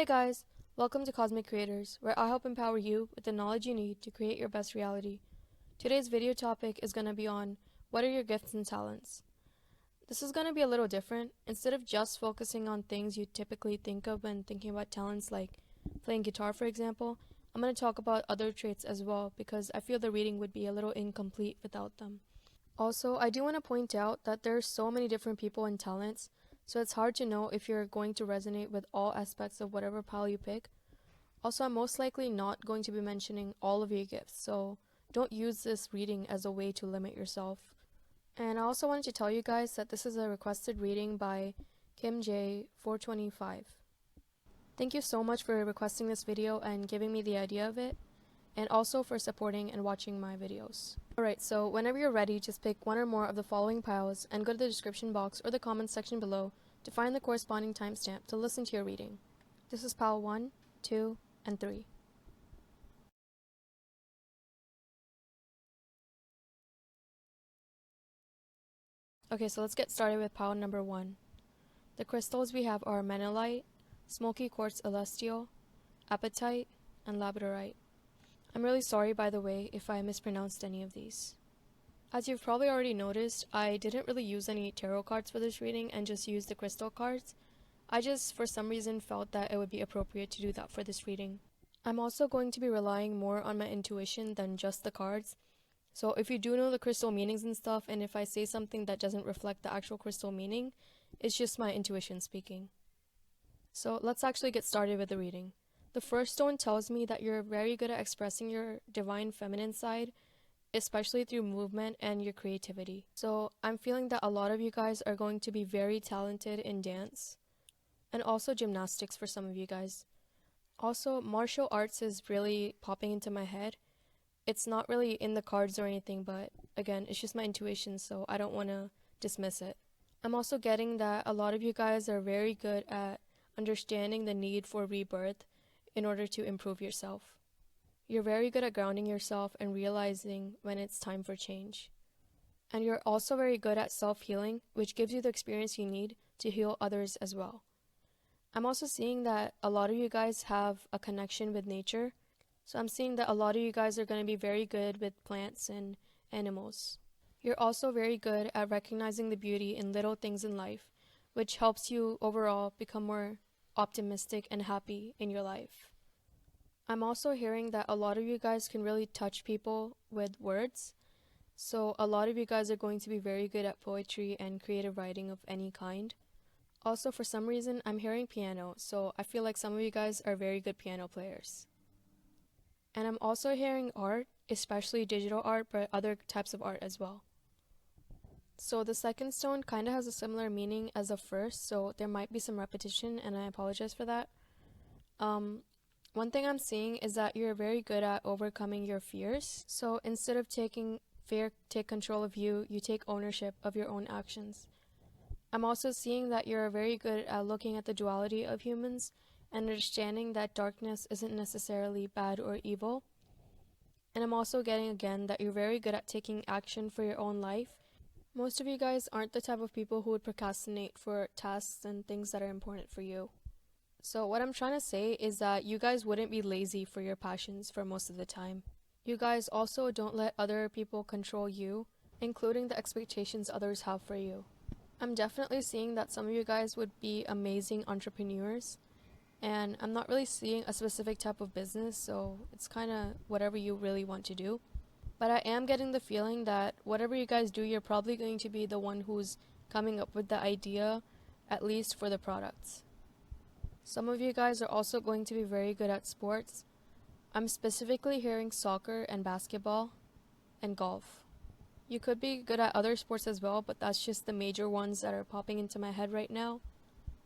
Hey guys, welcome to Cosmic Creators, where I help empower you with the knowledge you need to create your best reality. Today's video topic is going to be on what are your gifts and talents. This is going to be a little different. Instead of just focusing on things you typically think of when thinking about talents like playing guitar for example, I'm going to talk about other traits as well because I feel the reading would be a little incomplete without them. Also, I do want to point out that there are so many different people and talents, so it's hard to know if you're going to resonate with all aspects of whatever pile you pick. Also, I'm most likely not going to be mentioning all of your gifts, so don't use this reading as a way to limit yourself. And I also wanted to tell you guys that this is a requested reading by Kim J 425. Thank you so much for requesting this video and giving me the idea of it, and also for supporting and watching my videos. Alright, so whenever you're ready, just pick one or more of the following piles and go to the description box or the comments section below to find the corresponding timestamp to listen to your reading. This is pile 1, 2, and 3. Okay, so let's get started with pile number 1. The crystals we have are Menelite, Smoky Quartz Celestial, Apatite, and Labradorite. I'm really sorry, by the way, if I mispronounced any of these. As you've probably already noticed, I didn't really use any tarot cards for this reading and just used the crystal cards. I just, for some reason, felt that it would be appropriate to do that for this reading. I'm also going to be relying more on my intuition than just the cards. So if you do know the crystal meanings and stuff, and if I say something that doesn't reflect the actual crystal meaning, it's just my intuition speaking. So let's actually get started with the reading. The first stone tells me that you're very good at expressing your divine feminine side, especially through movement and your creativity. So I'm feeling that a lot of you guys are going to be very talented in dance and also gymnastics for some of you guys. Also, martial arts is really popping into my head. It's not really in the cards or anything, but again, it's just my intuition, so I don't want to dismiss it. I'm also getting that a lot of you guys are very good at understanding the need for rebirth in order to improve yourself. You're very good at grounding yourself and realizing when it's time for change. And you're also very good at self-healing, which gives you the experience you need to heal others as well. I'm also seeing that a lot of you guys have a connection with nature. So I'm seeing that a lot of you guys are going to be very good with plants and animals. You're also very good at recognizing the beauty in little things in life, which helps you overall become more optimistic and happy in your life. I'm also hearing that a lot of you guys can really touch people with words. So a lot of you guys are going to be very good at poetry and creative writing of any kind. Also, for some reason, I'm hearing piano, so I feel like some of you guys are very good piano players. And I'm also hearing art, especially digital art, but other types of art as well. So the second stone kind of has a similar meaning as the first, so there might be some repetition, and I apologize for that. One thing I'm seeing is that you're very good at overcoming your fears. So instead of taking fear take control of you, you take ownership of your own actions. I'm also seeing that you're very good at looking at the duality of humans and understanding that darkness isn't necessarily bad or evil. And I'm also getting again that you're very good at taking action for your own life. Most of you guys aren't the type of people who would procrastinate for tasks and things that are important for you. So what I'm trying to say is that you guys wouldn't be lazy for your passions for most of the time. You guys also don't let other people control you, including the expectations others have for you. I'm definitely seeing that some of you guys would be amazing entrepreneurs, and I'm not really seeing a specific type of business, so it's kind of whatever you really want to do. But I am getting the feeling that whatever you guys do, you're probably going to be the one who's coming up with the idea, at least for the products. Some of you guys are also going to be very good at sports. I'm specifically hearing soccer and basketball and golf. You could be good at other sports as well, but that's just the major ones that are popping into my head right now.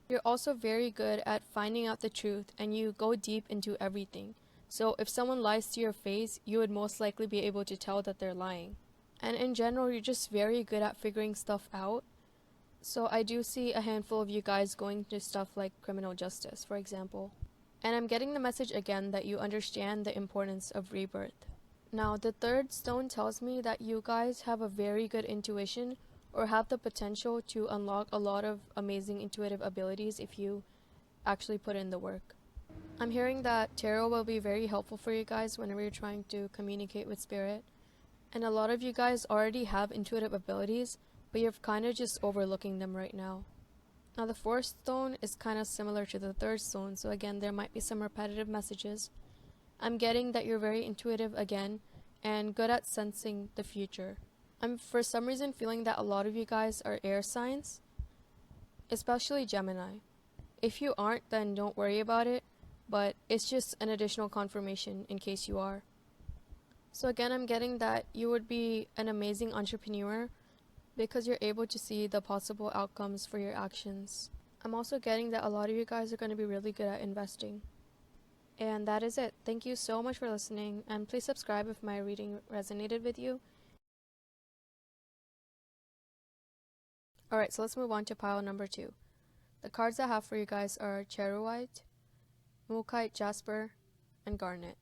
You're also very good at finding out the truth, and you go deep into everything. So if someone lies to your face, you would most likely be able to tell that they're lying. And in general, you're just very good at figuring stuff out. So I do see a handful of you guys going to stuff like criminal justice, for example. And I'm getting the message again that you understand the importance of rebirth. Now, the third stone tells me that you guys have a very good intuition or have the potential to unlock a lot of amazing intuitive abilities if you actually put in the work. I'm hearing that tarot will be very helpful for you guys whenever you're trying to communicate with spirit. And a lot of you guys already have intuitive abilities, but you're kind of just overlooking them right now. Now the fourth stone is kind of similar to the third stone, so again there might be some repetitive messages. I'm getting that you're very intuitive again and good at sensing the future. I'm for some reason feeling that a lot of you guys are air signs, especially Gemini. If you aren't, then don't worry about it, but it's just an additional confirmation in case you are. So again, I'm getting that you would be an amazing entrepreneur because you're able to see the possible outcomes for your actions. I'm also getting that a lot of you guys are going to be really good at investing. And that is it. Thank you so much for listening, and please subscribe if my reading resonated with you. Alright, so let's move on to pile number 2. The cards I have for you guys are Charoite, Mookite Jasper, and Garnet.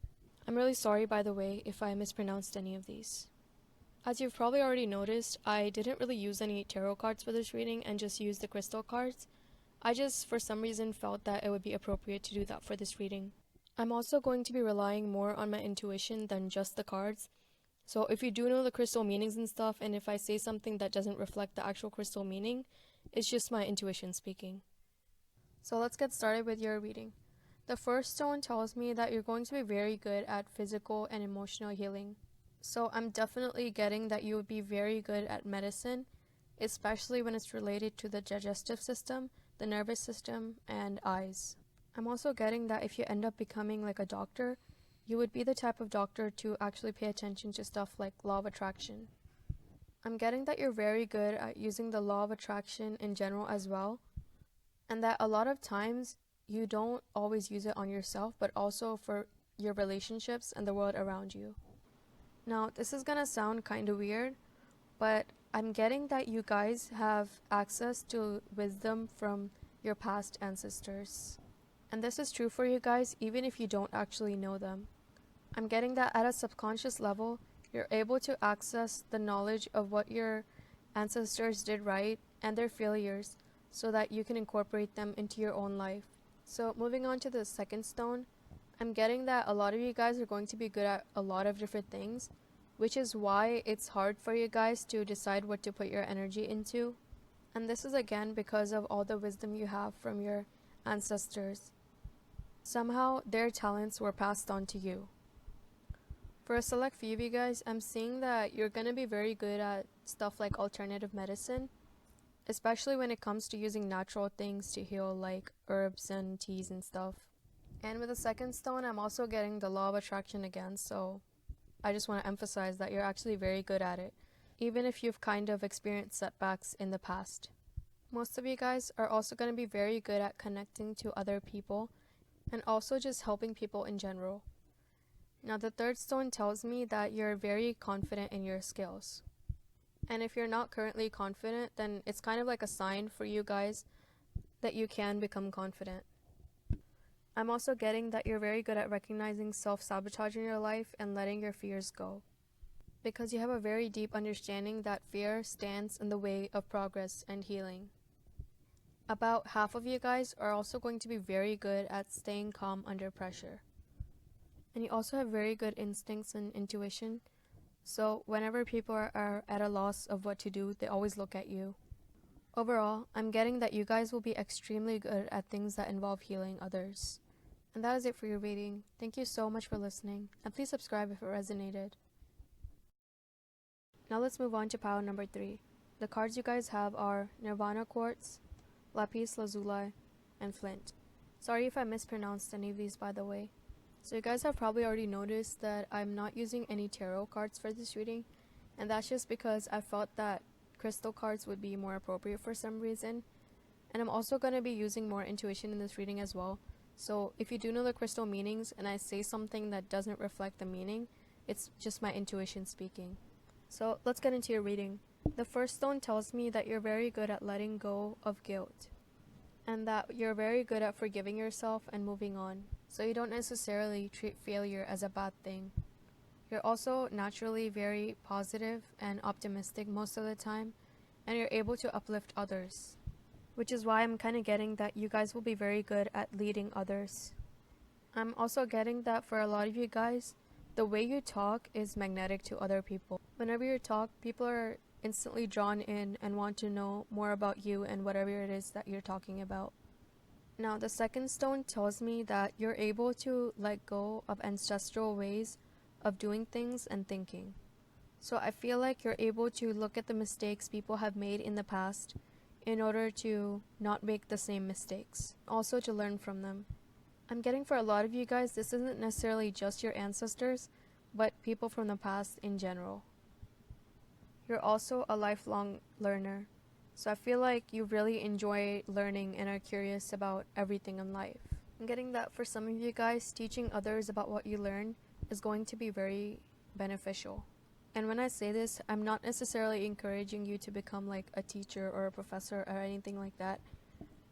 I'm really sorry, by the way, if I mispronounced any of these. As you've probably already noticed, I didn't really use any tarot cards for this reading and just used the crystal cards. I just, for some reason, felt that it would be appropriate to do that for this reading. I'm also going to be relying more on my intuition than just the cards. So if you do know the crystal meanings and stuff, and if I say something that doesn't reflect the actual crystal meaning, it's just my intuition speaking. So let's get started with your reading. The first stone tells me that you're going to be very good at physical and emotional healing. So I'm definitely getting that you would be very good at medicine, especially when it's related to the digestive system, the nervous system, and eyes. I'm also getting that if you end up becoming like a doctor, you would be the type of doctor to actually pay attention to stuff like law of attraction. I'm getting that you're very good at using the law of attraction in general as well, and that a lot of times you don't always use it on yourself, but also for your relationships and the world around you. Now, this is gonna sound kind of weird, but I'm getting that you guys have access to wisdom from your past ancestors. And this is true for you guys even if you don't actually know them. I'm getting that at a subconscious level, you're able to access the knowledge of what your ancestors did right and their failures so that you can incorporate them into your own life. So moving on to the second stone, I'm getting that a lot of you guys are going to be good at a lot of different things, which is why it's hard for you guys to decide what to put your energy into. And this is again because of all the wisdom you have from your ancestors. Somehow their talents were passed on to you. For a select few of you guys, I'm seeing that you're going to be very good at stuff like alternative medicine, especially when it comes to using natural things to heal, like herbs and teas and stuff. And with the second stone, I'm also getting the law of attraction again, so I just want to emphasize that you're actually very good at it, even if you've kind of experienced setbacks in the past. Most of you guys are also going to be very good at connecting to other people and also just helping people in general. Now the third stone tells me that you're very confident in your skills. And if you're not currently confident, then it's kind of like a sign for you guys that you can become confident. I'm also getting that you're very good at recognizing self-sabotage in your life and letting your fears go, because you have a very deep understanding that fear stands in the way of progress and healing. About half of you guys are also going to be very good at staying calm under pressure. And you also have very good instincts and intuition, so whenever people are at a loss of what to do, they always look at you. Overall, I'm getting that you guys will be extremely good at things that involve healing others. And that is it for your reading. Thank you so much for listening, and please subscribe if it resonated. Now let's move on to pile number 3. The cards you guys have are Nirvana Quartz, Lapis Lazuli, and Flint. Sorry if I mispronounced any of these, by the way. So you guys have probably already noticed that I'm not using any tarot cards for this reading, and that's just because I felt that crystal cards would be more appropriate for some reason. And I'm also going to be using more intuition in this reading as well. So if you do know the crystal meanings and I say something that doesn't reflect the meaning, it's just my intuition speaking. So let's get into your reading. The first stone tells me that you're very good at letting go of guilt, and that you're very good at forgiving yourself and moving on, so you don't necessarily treat failure as a bad thing. You're also naturally very positive and optimistic most of the time, and you're able to uplift others, which is why I'm kind of getting that you guys will be very good at leading others. I'm also getting that for a lot of you guys, the way you talk is magnetic to other people. Whenever you talk, people are instantly drawn in and want to know more about you and whatever it is that you're talking about. Now, the second stone tells me that you're able to let go of ancestral ways of doing things and thinking. So I feel like you're able to look at the mistakes people have made in the past in order to not make the same mistakes, also to learn from them. I'm getting for a lot of you guys, this isn't necessarily just your ancestors, but people from the past in general. You're also a lifelong learner. So I feel like you really enjoy learning and are curious about everything in life. I'm getting that for some of you guys, teaching others about what you learn is going to be very beneficial. And when I say this, I'm not necessarily encouraging you to become like a teacher or a professor or anything like that.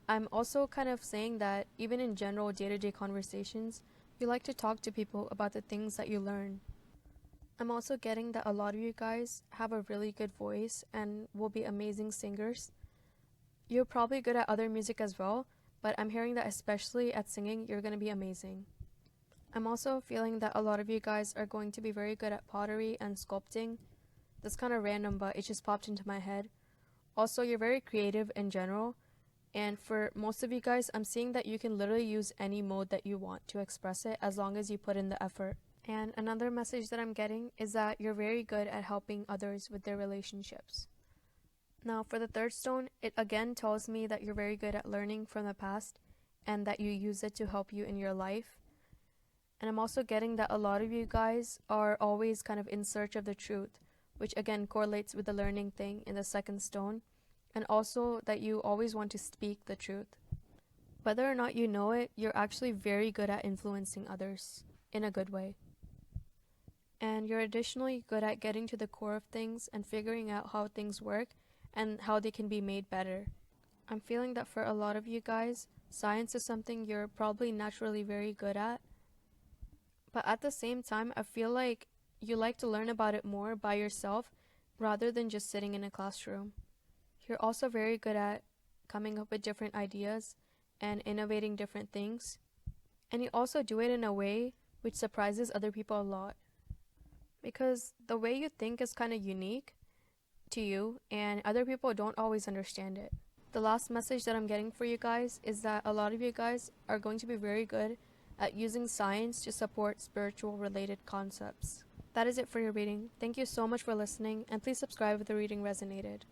I'm also kind of saying that even in general day-to-day conversations, you like to talk to people about the things that you learn. I'm also getting that a lot of you guys have a really good voice and will be amazing singers. You're probably good at other music as well, but I'm hearing that especially at singing, you're going to be amazing. I'm also feeling that a lot of you guys are going to be very good at pottery and sculpting. That's kind of random, but it just popped into my head. Also, you're very creative in general. And for most of you guys, I'm seeing that you can literally use any mode that you want to express it as long as you put in the effort. And another message that I'm getting is that you're very good at helping others with their relationships. Now, for the third stone, it again tells me that you're very good at learning from the past and that you use it to help you in your life. And I'm also getting that a lot of you guys are always kind of in search of the truth, which again correlates with the learning thing in the second stone, and also that you always want to speak the truth. Whether or not you know it, you're actually very good at influencing others in a good way. And you're additionally good at getting to the core of things and figuring out how things work and how they can be made better. I'm feeling that for a lot of you guys, science is something you're probably naturally very good at. But at the same time, I feel like you like to learn about it more by yourself rather than just sitting in a classroom. You're also very good at coming up with different ideas and innovating different things. And you also do it in a way which surprises other people a lot. Because the way you think is kind of unique to you, and other people don't always understand it. The last message that I'm getting for you guys is that a lot of you guys are going to be very good at using science to support spiritual related concepts. That is it for your reading. Thank you so much for listening, and please subscribe if the reading resonated.